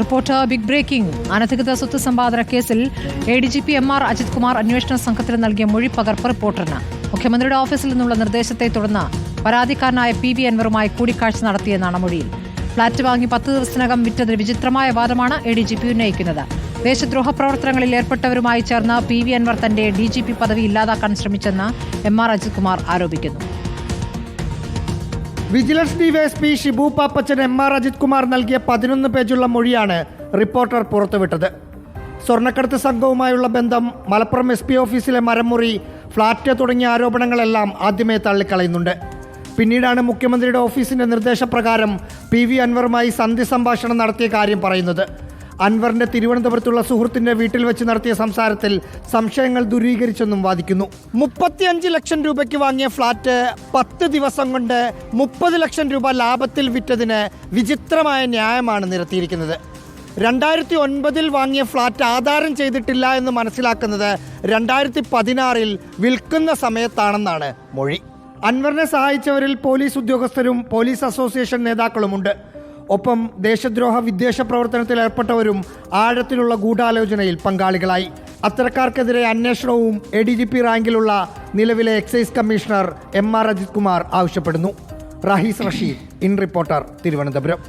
Reporter big breaking. അനധികൃത സ്വത്ത് സമ്പാദന കേസിൽ ADGP MR അജിത് കുമാർ അന്വേഷണ സംഘത്തിന് നൽകിയ മൊഴി പകർപ്പ് റിപ്പോർട്ടറിന്. മുഖ്യമന്ത്രിയുടെ ഓഫീസിൽ നിന്നുള്ള നിർദ്ദേശത്തെ തുടർന്ന് പരാതിക്കാരനായ PV അൻവറുമായി കൂടിക്കാഴ്ച നടത്തിയെന്നാണ് മൊഴിയിൽ. ഫ്ളാറ്റ് വാങ്ങി 10 ദിവസത്തിനകം വിറ്റതിൽ വിചിത്രമായ വാദമാണ് ADGP ഉന്നയിക്കുന്നത്. ദേശദ്രോഹ പ്രവർത്തനങ്ങളിൽ ഏർപ്പെട്ടവരുമായി ചേർന്ന് PV അൻവർ തന്റെ DGP പദവി ഇല്ലാതാക്കാൻ ശ്രമിച്ചെന്ന് MR അജിത് കുമാർ ആരോപിക്കുന്നു. Vigilance DYSP Shibu Pappachan MR Ajith Kumar നൽകിയ 11 പേജുള്ള മൊഴിയാണ് റിപ്പോർട്ടർ പുറത്തുവിട്ടത്. സ്വർണ്ണക്കടത്ത് സംഘവുമായുള്ള ബന്ധം, മലപ്പുറം SP ഓഫീസിലെ മരമുറി, ഫ്ളാറ്റ് തുടങ്ങിയ ആരോപണങ്ങളെല്ലാം ആദ്യമേ തള്ളിക്കളയുന്നുണ്ട്. പിന്നീടാണ് മുഖ്യമന്ത്രിയുടെ ഓഫീസിന്റെ നിർദ്ദേശപ്രകാരം PV അൻവറുമായി സന്ധി സംഭാഷണം നടത്തിയ കാര്യം പറയുന്നത്. അൻവറിന്റെ തിരുവനന്തപുരത്തുള്ള സുഹൃത്തിന്റെ വീട്ടിൽ വെച്ച് നടത്തിയ സംസാരത്തിൽ സംശയങ്ങൾ ദൂരീകരിച്ചെന്നും വാദിക്കുന്നു. 35 ലക്ഷം രൂപയ്ക്ക് വാങ്ങിയ ഫ്ളാറ്റ് 10 ദിവസം കൊണ്ട് 30 ലക്ഷം രൂപ ലാഭത്തിൽ വിറ്റതിന് വിചിത്രമായ ന്യായമാണ് നിരത്തിയിരിക്കുന്നത്. 2009 വാങ്ങിയ ഫ്ളാറ്റ് ആധാരം ചെയ്തിട്ടില്ല എന്ന് മനസ്സിലാക്കുന്നത് 2016 വിൽക്കുന്ന സമയത്താണെന്നാണ് മൊഴി. അൻവറിനെ സഹായിച്ചവരിൽ പോലീസ് ഉദ്യോഗസ്ഥരും പോലീസ് അസോസിയേഷൻ നേതാക്കളുമുണ്ട്. ഒപ്പം ദേശദ്രോഹ വിദ്വേഷ പ്രവർത്തനത്തിൽ ഏർപ്പെട്ടവരും ആഴത്തിലുള്ള ഗൂഢാലോചനയിൽ പങ്കാളികളായി. അത്തരക്കാർക്കെതിരെ അന്വേഷണവും ADGP റാങ്കിലുള്ള നിലവിലെ excise commissioner MR Ajith Kumar ആവശ്യപ്പെടുന്നു. Rahees Rasheed, in reporter, Thiruvananthapuram.